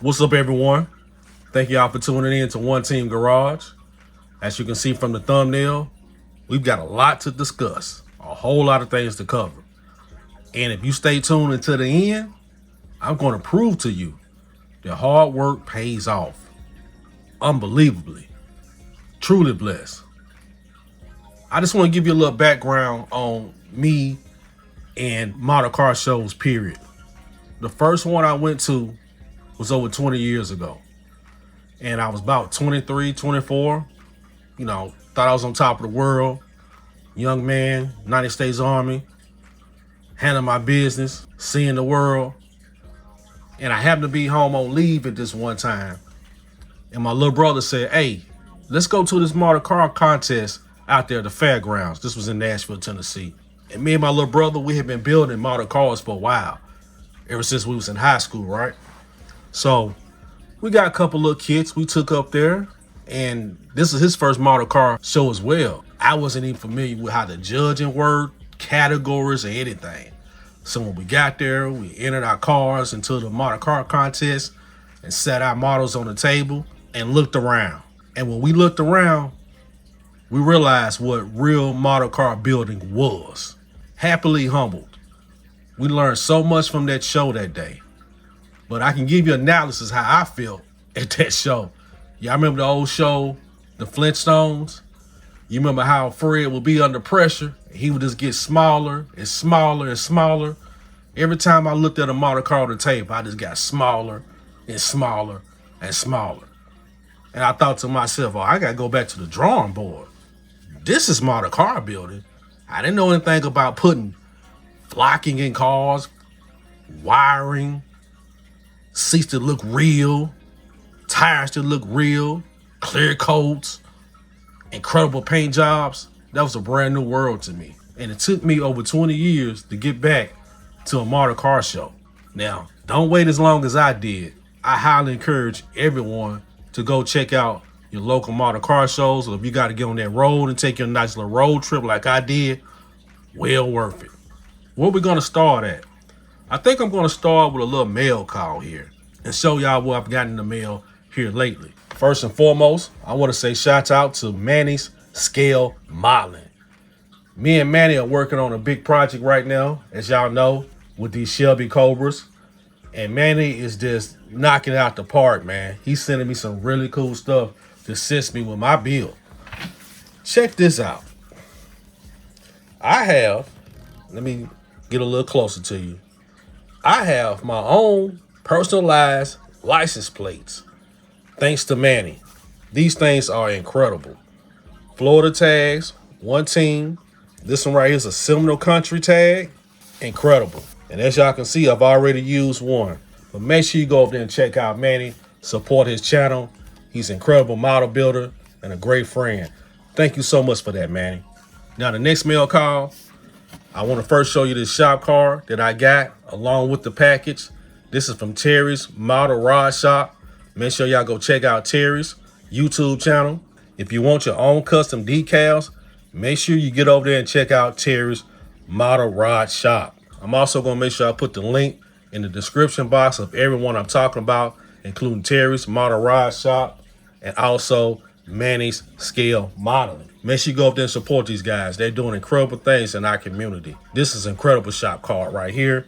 What's up, everyone? Thank y'all for tuning in to One Team Garage. As you can see from the thumbnail, we've got a lot to discuss, a whole lot of things to cover. And if you stay tuned until the end, I'm going to prove to you that hard work pays off. Unbelievably. Truly blessed. I just want to give you a little background on me and model car shows, period. The first one I went to was over 20 years ago. And I was about 23, 24. You know, thought I was on top of the world. Young man, United States Army. Handling my business, seeing the world. And I happened to be home on leave at this one time. And my little brother said, hey, let's go to this model car contest out there at the fairgrounds. This was in Nashville, Tennessee. And me and my little brother, we had been building model cars for a while. Ever since we was in high school, right? So we got a couple little kits we took up there. And this is his first model car show as well. I wasn't even familiar with how the judging worked, categories, or anything. So when we got there, we entered our cars into the model car contest and set our models on the table and looked around. And when we looked around, we realized what real model car building was. Happily humbled. We learned so much from that show that day. But I can give you analysis how I felt at that show. Y'all remember the old show, The Flintstones? You remember how Fred would be under pressure? He would just get smaller and smaller and smaller. Every time I looked at a model car on the tape, I just got smaller and smaller and smaller. And I thought to myself, oh, I got to go back to the drawing board. This is model car building. I didn't know anything about putting flocking in cars, wiring, seats that look real, tires that look real, clear coats, incredible paint jobs. That was a brand new world to me. And it took me over 20 years to get back to a model car show. Now, don't wait as long as I did. I highly encourage everyone to go check out your local model car shows. Or if you got to get on that road and take your nice little road trip like I did, well worth it. Where we going to start at? I think I'm going to start with a little mail call here and show y'all what I've gotten in the mail here lately. First and foremost, I want to say shout out to Manny's Scale Modeling. Me and Manny are working on a big project right now, as y'all know, with these Shelby Cobras. And Manny is just knocking it out the park, man. He's sending me some really cool stuff to assist me with my build. Check this out. Let me get a little closer to you. I have my own personalized license plates. Thanks to Manny. These things are incredible. Florida tags, one team. This one right here is a Seminole Country tag. Incredible. And as y'all can see, I've already used one. But make sure you go over there and check out Manny. Support his channel. He's an incredible model builder and a great friend. Thank you so much for that, Manny. Now, the next mail call, I want to first show you this shop car that I got along with the package. This is from Terry's Model Rod Shop. Make sure y'all go check out Terry's YouTube channel. If you want your own custom decals, make sure you get over there and check out Terry's Model Rod Shop. I'm also going to make sure I put the link in the description box of everyone I'm talking about, including Terry's Model Rod Shop and also Manny's Scale Modeling. Make sure you go up there and support these guys. They're doing incredible things in our community. This is an incredible shop card right here.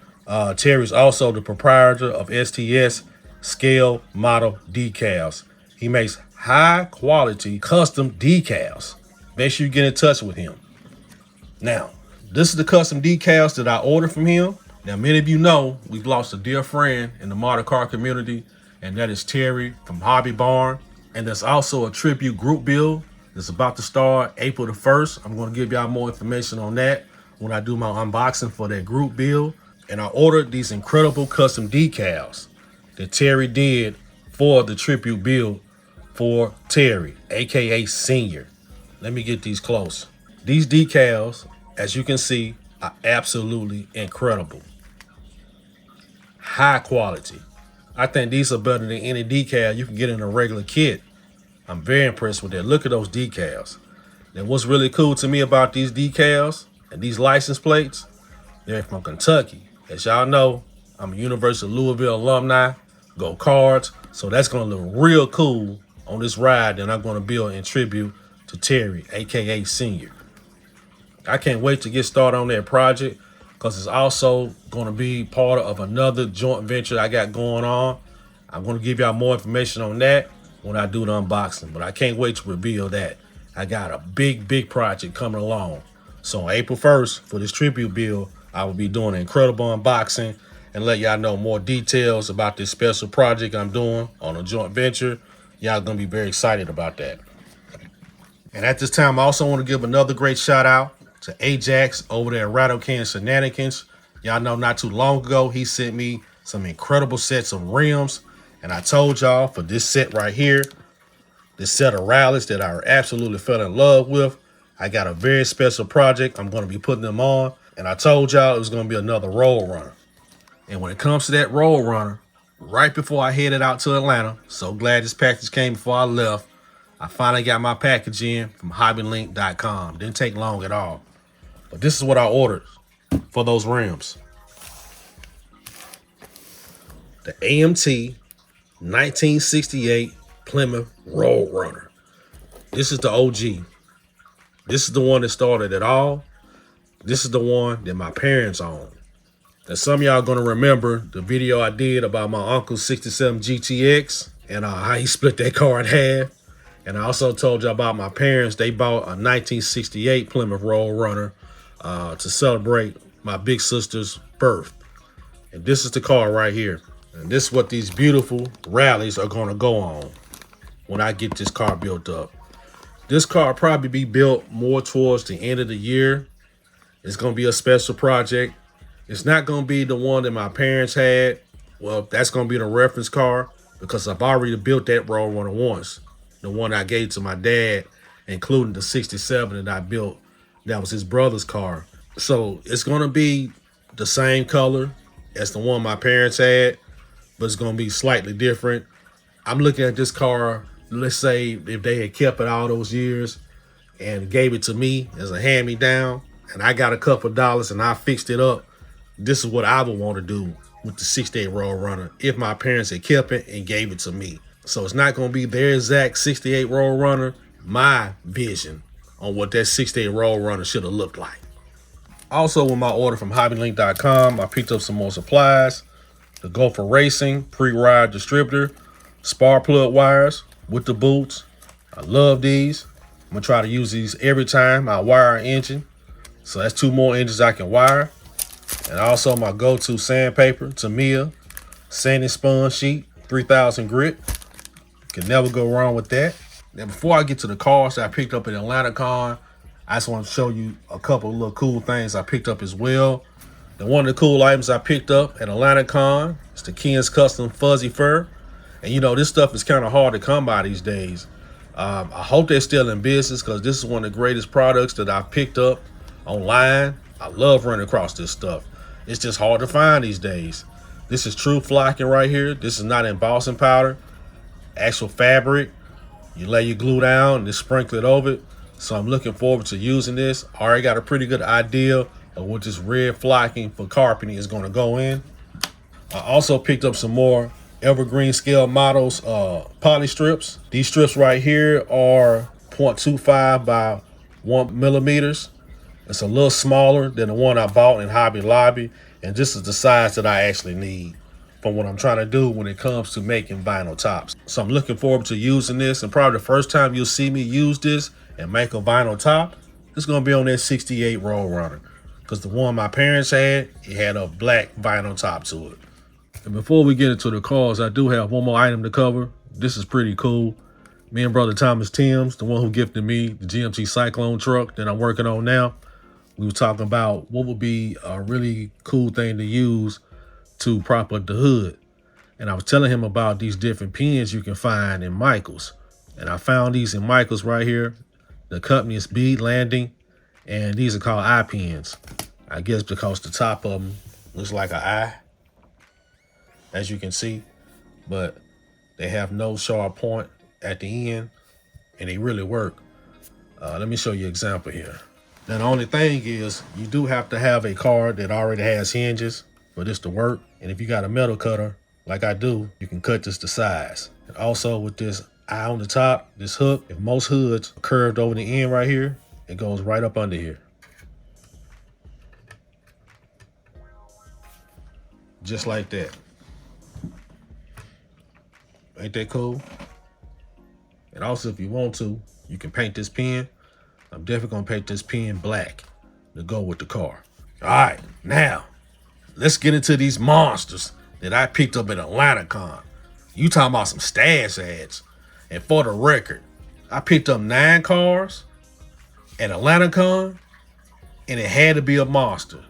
Terry's also the proprietor of STS Scale Model Decals. He makes high quality custom decals. Make sure you get in touch with him. Now, this is the custom decals that I ordered from him. Now, many of you know we've lost a dear friend in the model car community, and that is Terry from Hobby Barn. And there's also a tribute group build that's about to start April the 1st. I'm going to give y'all more information on that when I do my unboxing for that group build. And I ordered these incredible custom decals that Terry did for the tribute build for Terry, aka Senior. Let me get these close. These decals, as you can see, are absolutely incredible. High quality. I think these are better than any decal you can get in a regular kit. I'm very impressed with that. Look at those decals. Now, what's really cool to me about these decals and these license plates, they're from Kentucky. As y'all know, I'm a University of Louisville alumni. Go Cards. So that's going to look real cool on this ride that I'm going to build in tribute to Terry, aka Senior. I can't wait to get started on that project because it's also going to be part of another joint venture I got going on. I'm going to give y'all more information on that when I do the unboxing, but I can't wait to reveal that. I got a big project coming along. So on April 1st for this tribute build, I will be doing an incredible unboxing and let y'all know more details about this special project I'm doing on a joint venture. Y'all gonna be very excited about that. And at this time, I also want to give another great shout out to Ajax over there at AtlantaCon Shenanigans. Y'all know not too long ago, he sent me some incredible sets of rims. And I told y'all for this set right here, this set of rallies that I absolutely fell in love with, I got a very special project. I'm going to be putting them on. And I told y'all it was going to be another roll runner. And when it comes to that roll runner, right before I headed out to Atlanta, so glad this package came before I left, I finally got my package in from hobbylink.com. Didn't take long at all. But this is what I ordered for those rims. The AMT 1968 Plymouth Roll Runner. This is the OG. This is the one that started it all. This is the one that my parents owned. Now, some of y'all gonna remember the video I did about my uncle's 67 GTX and how he split that car in half. And I also told you about my parents. They bought a 1968 Plymouth Roll Runner to celebrate my big sister's birth. And this is the car right here. And this is what these beautiful rallies are gonna go on when I get this car built up. This car will probably be built more towards the end of the year. It's gonna be a special project. It's not gonna be the one that my parents had. Well, that's gonna be the reference car because I've already built that Roll Runner once. The one I gave to my dad, including the 67 that I built. That was his brother's car. So it's gonna be the same color as the one my parents had, but it's gonna be slightly different. I'm looking at this car, let's say if they had kept it all those years and gave it to me as a hand-me-down, and I got a couple dollars and I fixed it up, this is what I would want to do with the 68 Roll Runner if my parents had kept it and gave it to me. So it's not going to be their exact 68 Roll Runner, my vision on what that 68 Roll Runner should have looked like. Also, with my order from hobbylink.com, I picked up some more supplies. The Gopher Racing pre-ride distributor, spark plug wires with the boots. I love these. I'm going to try to use these every time I wire an engine. So that's 2 more engines I can wire. And also my go-to sandpaper, Tamyia sanding sponge sheet, 3000 grit. Can never go wrong with that. Now, before I get to the cars that I picked up at AtlantaCon, I just want to show you a couple of little cool things I picked up as well. And one of the cool items I picked up at AtlantaCon is the Ken's Custom Fuzzy Fur. And you know, this stuff is kind of hard to come by these days. I hope they're still in business because this is one of the greatest products that I picked up online. I love running across this stuff. It's just hard to find these days. This is true flocking right here. This is not embossing powder. Actual fabric. You lay your glue down and just sprinkle it over it. So I'm looking forward to using this. I already got a pretty good idea of what this red flocking for carpeting is going to go in. I also picked up some more Evergreen Scale Models poly strips. These strips right here are 0.25 by 1 millimeters. It's a little smaller than the one I bought in Hobby Lobby, and this is the size that I actually need for what I'm trying to do when it comes to making vinyl tops. So I'm looking forward to using this, and probably the first time you'll see me use this and make a vinyl top, it's gonna be on that 68 Roll Runner, because the one my parents had, it had a black vinyl top to it. And before we get into the cars, I do have one more item to cover. This is pretty cool. Me and brother Thomas Timms, the one who gifted me the GMC Cyclone truck that I'm working on now, we were talking about what would be a really cool thing to use to prop up the hood. And I was telling him about these different pins you can find in Michael's. And I found these in Michael's right here. The company is Bead Landing, and these are called eye pins. I guess because the top of them looks like an eye, as you can see, but they have no sharp point at the end, and they really work. Let me show you an example here. Now, the only thing is you do have to have a car that already has hinges for this to work. And if you got a metal cutter, like I do, you can cut this to size. And also with this eye on the top, this hook, if most hoods are curved over the end right here, it goes right up under here. Just like that. Ain't that cool? And also, if you want to, you can paint this pen. I'm definitely gonna paint this pen black to go with the car. All right, now, let's get into these monsters that I picked up at AtlantaCon. You talking about some stash ads. And for the record, I picked up 9 cars at AtlantaCon, and it had to be a monster.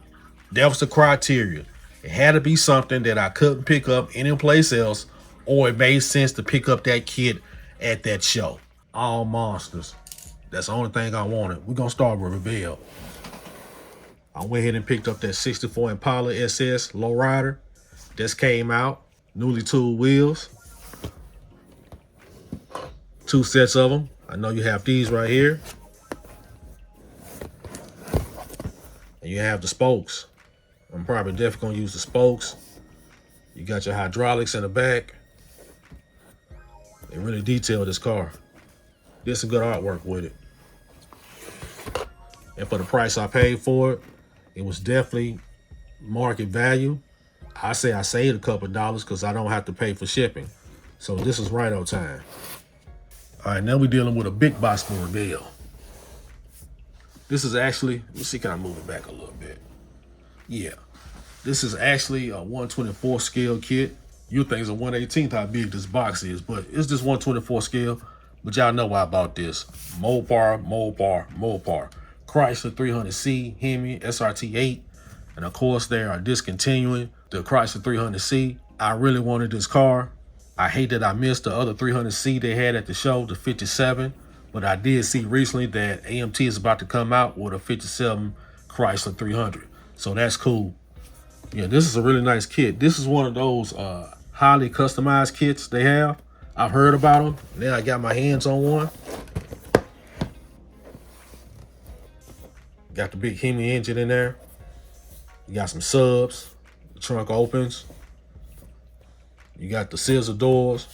That was the criteria. It had to be something that I couldn't pick up anyplace else, or it made sense to pick up that kit at that show. All monsters. That's the only thing I wanted. We're gonna start with Revell. I went ahead and picked up that 64 Impala SS lowrider. This came out, newly tooled wheels. 2 sets of them. I know you have these right here. And you have the spokes. I'm probably definitely gonna use the spokes. You got your hydraulics in the back. They really detailed this car. Did some good artwork with it. And for the price I paid for it, it was definitely market value. I say I saved a couple dollars because I don't have to pay for shipping. So this is right on time. All right, now we're dealing with a big box for Revell. This is actually, let me see, can I move it back a little bit? Yeah, this is actually a 1/24 scale kit. You think it's a 1/18 how big this box is, but it's just 1/24 scale. But y'all know why I bought this. Mopar. Chrysler 300C, Hemi, SRT8. And of course, they are discontinuing the Chrysler 300C. I really wanted this car. I hate that I missed the other 300C they had at the show, the 57. But I did see recently that AMT is about to come out with a 57 Chrysler 300. So that's cool. Yeah, this is a really nice kit. This is one of those highly customized kits they have. I've heard about them. Now I got my hands on one. Got the big Hemi engine in there. You got some subs. The trunk opens. You got the scissor doors.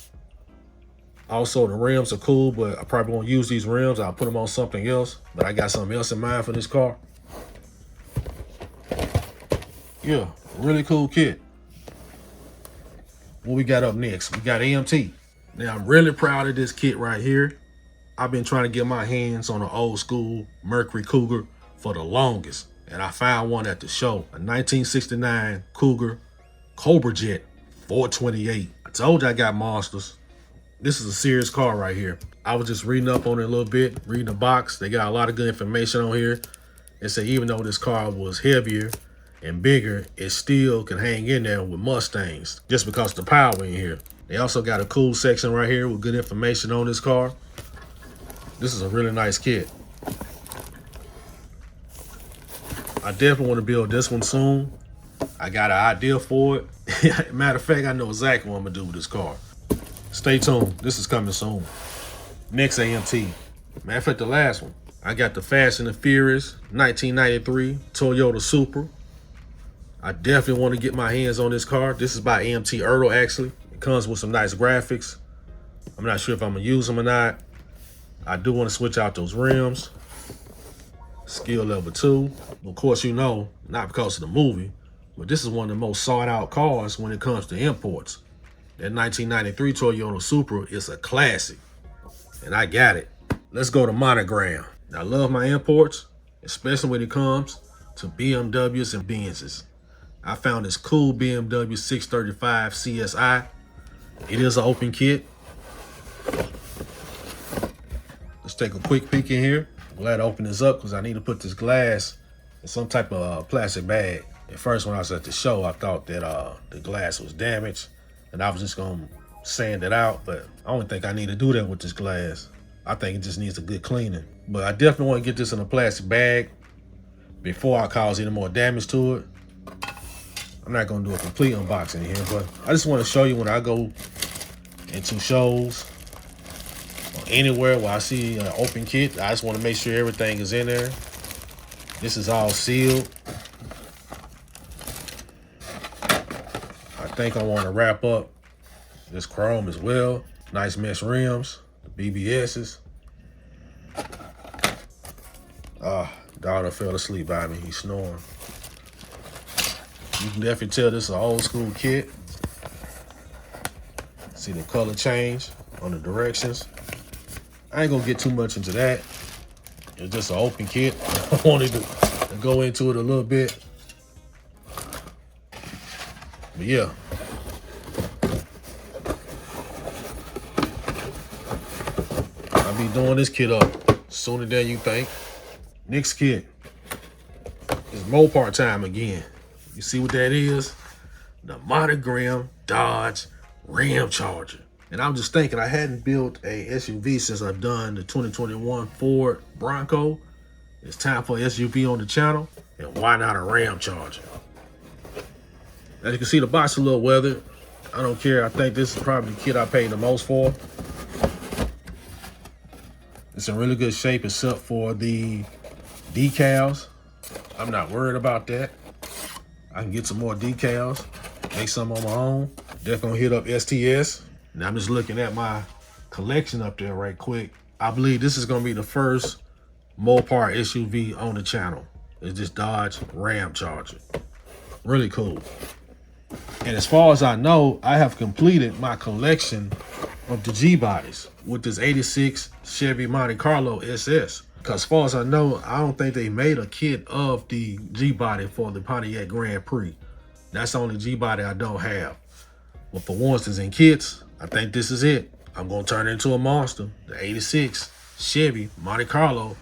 Also, the rims are cool, but I probably won't use these rims. I'll put them on something else. But I got something else in mind for this car. Yeah, really cool kit. What we got up next? We got AMT. Now, I'm really proud of this kit right here. I've been trying to get my hands on an old school Mercury Cougar for the longest. And I found one at the show, a 1969 Cougar Cobra Jet 428. I told you I got monsters. This is a serious car right here. I was just reading up on it a little bit, reading the box. They got a lot of good information on here. They say even though this car was heavier and bigger, it still can hang in there with Mustangs just because of the power in here. They also got a cool section right here with good information on this car. This is a really nice kit. I definitely want to build this one soon. I got an idea for it. Matter of fact, I know exactly what I'm gonna do with this car. Stay tuned. This is coming soon. Next AMT. Matter of fact, the last one. I got the Fast and the Furious 1993 Toyota Supra. I definitely want to get my hands on this car. This is by AMT Ertl, actually. It comes with some nice graphics. I'm not sure if I'm gonna use them or not. I do want to switch out those rims. Skill level 2. Of course, you know, not because of the movie, but this is one of the most sought out cars when it comes to imports. That 1993 Toyota Supra is a classic, and I got it. Let's go to Monogram. Now, I love my imports, especially when it comes to BMWs and Benzes. I found this cool BMW 635 CSI. It is an open kit. Let's take a quick peek in here. I'm glad I opened this up because I need to put this glass in some type of plastic bag. At first, when I was at the show, I thought that the glass was damaged and I was just gonna sand it out, but I don't think I need to do that with this glass. I think it just needs a good cleaning. But I definitely want to get this in a plastic bag before I cause any more damage to it. I'm not gonna do a complete unboxing here, but I just want to show you when I go into shows or anywhere where I see an open kit, I just want to make sure everything is in there. This is all sealed. I think I want to wrap up this chrome as well. Nice mesh rims, the BBSs. Daughter fell asleep by me. He's snoring. You can definitely tell this is an old school kit. See the color change on the directions. I ain't gonna get too much into that. It's just an open kit. I wanted to go into it a little bit. But yeah. I'll be doing this kit up sooner than you think. Next kit is Mopar time again. You see what that is? The Monogram Dodge Ram Charger. And I'm just thinking, I hadn't built a SUV since I've done the 2021 Ford Bronco. It's time for an SUV on the channel, and why not a Ram Charger? As you can see, the box is a little weathered. I don't care. I think this is probably the kit I paid the most for. It's in really good shape except for the decals. I'm not worried about that. I can get some more decals, make some on my own. Definitely gonna hit up STS. Now I'm just looking at my collection up there right quick. I believe this is gonna be the first Mopar SUV on the channel. It's this Dodge Ram Charger. Really cool. And as far as I know, I have completed my collection of the G-bodies with this 86 Chevy Monte Carlo SS. Because as far as I know, I don't think they made a kit of the G-body for the Pontiac Grand Prix. That's the only G-body I don't have. But for ones that's in kits, I think this is it. I'm gonna turn it into a monster. The 86 Chevy Monte Carlo.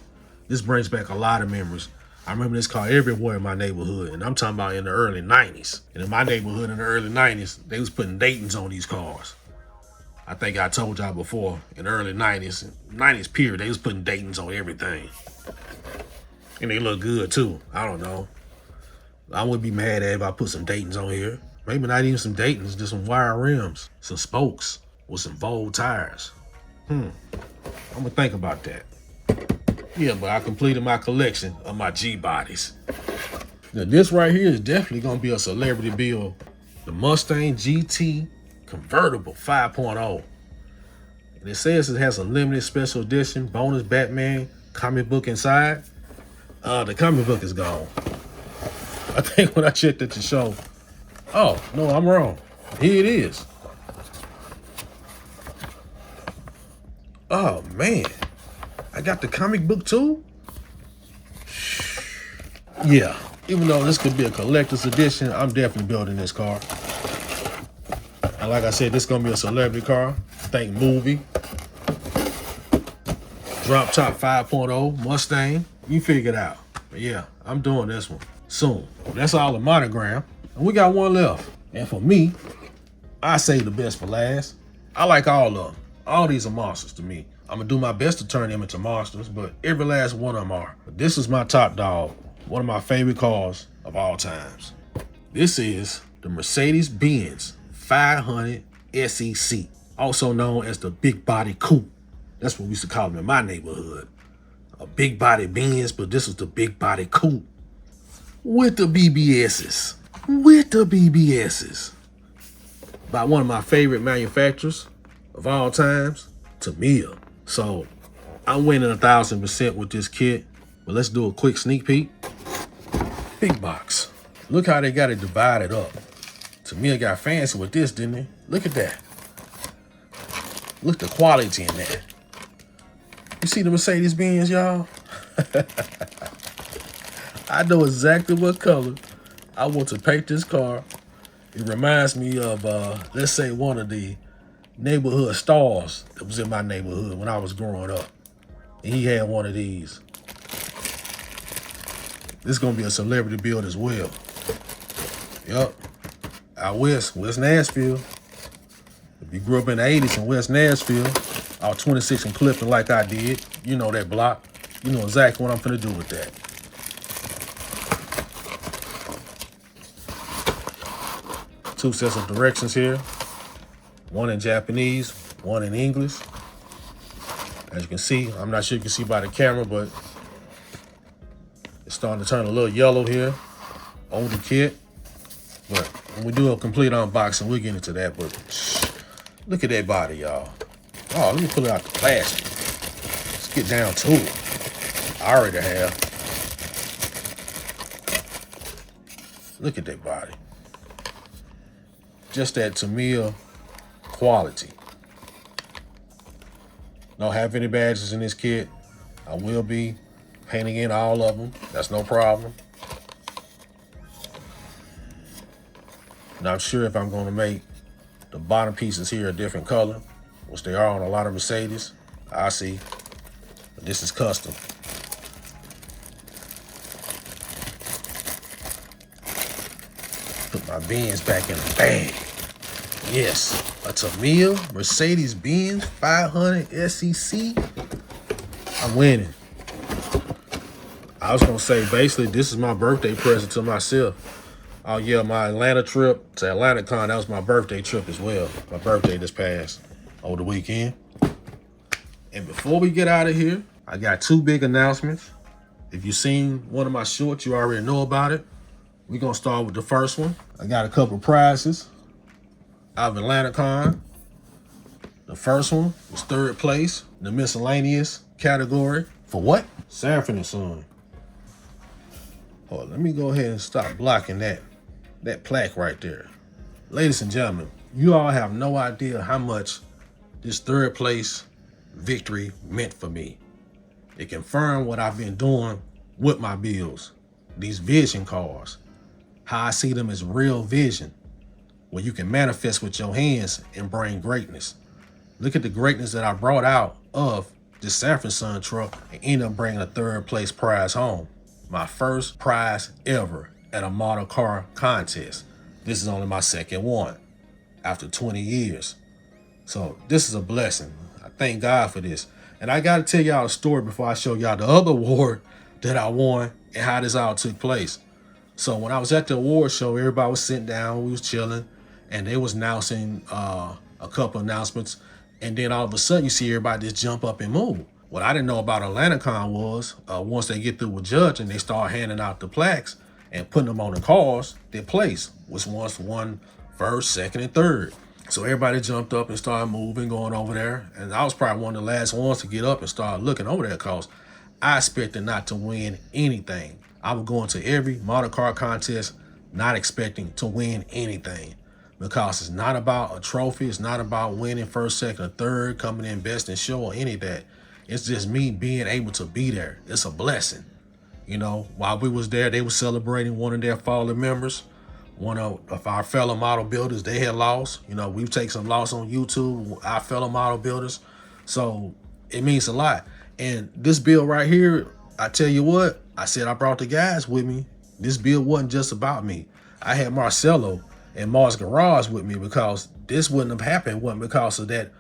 This brings back a lot of memories. I remember this car everywhere in my neighborhood, and I'm talking about in the early 90s. And in my neighborhood in the early 90s, they was putting Daytons on these cars. I think I told y'all before, in the early 90s period, they was putting Daytons on everything. And they look good too. I don't know. I wouldn't be mad at it if I put some Daytons on here. Maybe not even some Daytons, just some wire rims, some spokes with some Vogue tires. I'm gonna think about that. Yeah, but I completed my collection of my G-bodies. Now this right here is definitely gonna be a celebrity build. The Mustang GT Convertible 5.0. And it says it has a limited special edition bonus Batman comic book inside. The comic book is gone. I think when I checked at the show, oh, no, I'm wrong. Here it is. Oh, man. I got the comic book too? Yeah. Even though this could be a collector's edition, I'm definitely building this car. And like I said, this is going to be a celebrity car. Think movie. Drop top 5.0 Mustang. You figure it out. But yeah, I'm doing this one soon. That's all the Monogram. And we got one left. And for me, I say the best for last. I like all of them. All these are monsters to me. I'm going to do my best to turn them into monsters, but every last one of them are. But this is my top dog. One of my favorite cars of all times. This is the Mercedes-Benz 500 SEC, also known as the Big Body Coupe. That's what we used to call them in my neighborhood. A big body Benz, but this was the Big Body Coupe. With the BBSs. With the BBSs. By one of my favorite manufacturers of all times, Tamyia. So I'm winning 1,000% with this kit. But let's do a quick sneak peek. Big box. Look how they got it divided up. Tamyia got fancy with this, didn't they? Look at that. Look at the quality in that. You see the Mercedes-Benz, y'all? I know exactly what color I want to paint this car. It reminds me of, let's say, one of the neighborhood stars that was in my neighborhood when I was growing up. And he had one of these. This is going to be a celebrity build as well. Yup. Out west, West Nashville. If you grew up in the 80s in West Nashville, out 26 and Clifton like I did, you know that block. You know exactly what I'm finna do with that. Two sets of directions here. One in Japanese, one in English. As you can see, I'm not sure you can see by the camera, but it's starting to turn a little yellow here. Older kit, but When we do a complete unboxing, we'll get into that, but look at that body, y'all. Oh, let me pull it out the plastic. Let's get down to it. I already have. Look at that body. Just that Tamyia quality. Don't have any badges in this kit. I will be painting in all of them. That's no problem. Not sure if I'm going to make the bottom pieces here a different color, which they are on a lot of Mercedes. I see. But this is custom. Put my Benz back in the bag. Yes, a Tamyia Mercedes-Benz 500 SEC. I'm winning. I was gonna say, basically, this is my birthday present to myself. Oh yeah, my Atlanta trip to AtlantaCon, that was my birthday trip as well. My birthday this past over the weekend. And before we get out of here, I got two big announcements. If you've seen one of my shorts, you already know about it. We're gonna start with the first one. I got a couple prizes out of AtlantaCon. The first one was third place in the miscellaneous category. For what? Sanford & Son. Hold on, let me go ahead and stop blocking that plaque right there. Ladies and gentlemen, you all have no idea how much this third place victory meant for me. It confirmed what I've been doing with my builds, these vision cards, how I see them as real vision, where you can manifest with your hands and bring greatness. Look at the greatness that I brought out of this Sanford & Son truck and ended up bringing a third place prize home. My first prize ever at a model car contest. This is only my second one after 20 years. So this is a blessing. I thank God for this. And I got to tell y'all a story before I show y'all the other award that I won and how this all took place. So when I was at the award show, everybody was sitting down, we was chilling, and they was announcing a couple announcements. And then all of a sudden you see everybody just jump up and move. What I didn't know about AtlantaCon was once they get through with judging, they start handing out the plaques and putting them on the cars, their place, which was won first, second, and third. So everybody jumped up and started moving, going over there. And I was probably one of the last ones to get up and start looking over there because I expected not to win anything. I was going to every model car contest not expecting to win anything because it's not about a trophy. It's not about winning first, second, or third, coming in best in show or any of that. It's just me being able to be there. It's a blessing. You know, while we was there, they were celebrating one of their fallen members. One of our fellow model builders, they had lost. You know, we've taken some loss on YouTube, our fellow model builders. So it means a lot. And this build right here, I tell you what, I said I brought the guys with me. This build wasn't just about me. I had Marcelo and Mars Garage with me because this wouldn't have happened wasn't because of that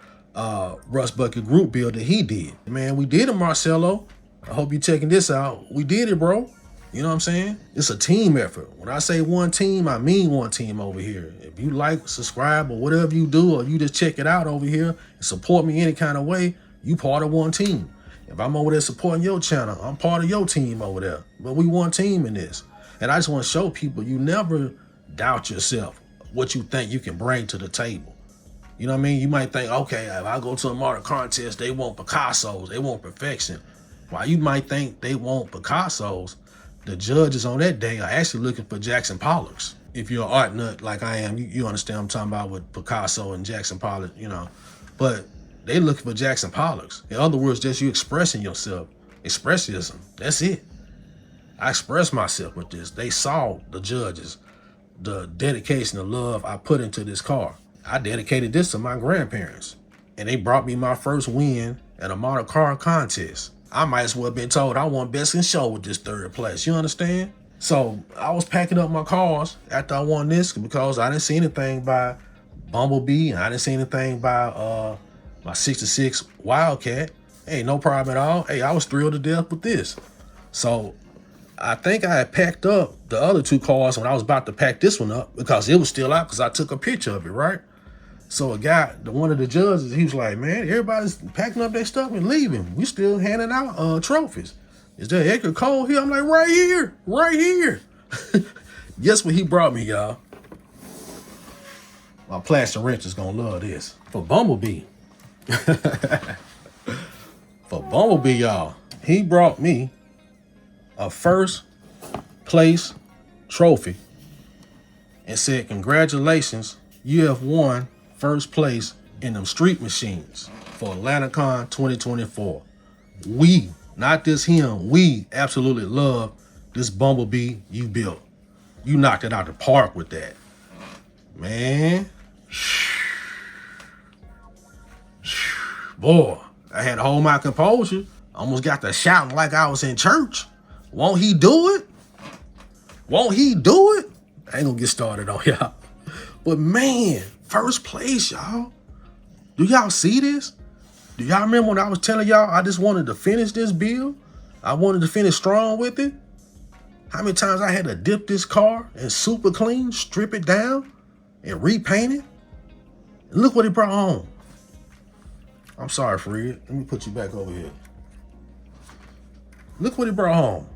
Rust Bucket group build that he did. Man, we did it, Marcelo. I hope you're checking this out. We did it, bro. You know what I'm saying? It's a team effort. When I say one team, I mean one team over here. If you like, subscribe, or whatever you do, or you just check it out over here and support me any kind of way, you part of one team. If I'm over there supporting your channel, I'm part of your team over there. But we one team in this. And I just want to show people you never doubt yourself, what you think you can bring to the table. You know what I mean? You might think, okay, if I go to a model contest, they want Picassos, they want perfection. While you might think they want Picassos, the judges on that day are actually looking for Jackson Pollocks. If you're an art nut like I am, you understand what I'm talking about with Picasso and Jackson Pollock, you know. But they looking for Jackson Pollocks. In other words, just you expressing yourself. Expressism. That's it. I expressed myself with this. They saw, the judges, the dedication, the love I put into this car. I dedicated this to my grandparents. And they brought me my first win at a model car contest. I might as well have been told I won best in show with this third place. You understand? So I was packing up my cars after I won this because I didn't see anything by Bumblebee and I didn't see anything by my 66 Wildcat. Hey, no problem at all. Hey, I was thrilled to death with this. So I think I had packed up the other two cars when I was about to pack this one up because it was still out because I took a picture of it, right? So a guy, one of the judges, he was like, man, everybody's packing up their stuff and leaving. We still handing out trophies. Is there Edgar Cole here? I'm like, right here, right here. Guess what he brought me, y'all? My plaster wrench is gonna love this. For Bumblebee. For Bumblebee, y'all. He brought me a first place trophy and said, congratulations, you have won first place in them street machines for AtlantaCon 2024. We, not just him, we absolutely love this Bumblebee you built. You knocked it out the park with that. Man. Boy, I had to hold my composure. Almost got to shouting like I was in church. Won't he do it? Won't he do it? I ain't gonna get started on y'all. But man, first place, y'all. Do y'all see this? Do y'all remember when I was telling y'all I just wanted to finish this build? I wanted to finish strong with it. How many times I had to dip this car and super clean, strip it down, and repaint it? And look what it brought home. I'm sorry, Fred. Let me put you back over here. Look what it brought home.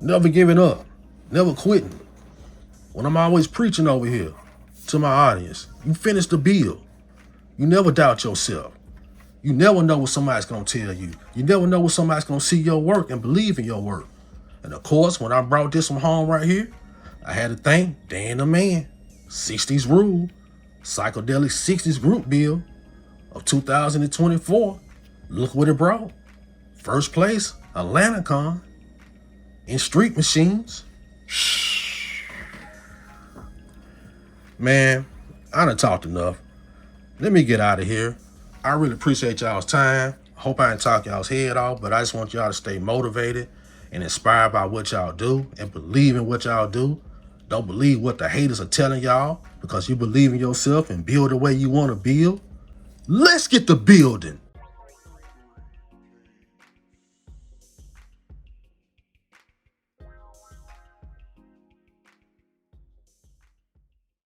Never giving up. Never quitting. When I'm always preaching over here to my audience, you finish the build. You never doubt yourself. You never know what somebody's going to tell you. You never know what somebody's going to see your work and believe in your work. And of course, when I brought this one home right here, I had to thank Dan the Man, 60s Rule, Psychedelic 60s Group Build of 2024. Look what it brought. First place, AtlantaCon in street machines. Man, I done talked enough. Let me get out of here. I really appreciate y'all's time. Hope I didn't talk y'all's head off, but I just want y'all to stay motivated and inspired by what y'all do and believe in what y'all do. Don't believe what the haters are telling y'all, because you believe in yourself and build the way you want to build. Let's get to building.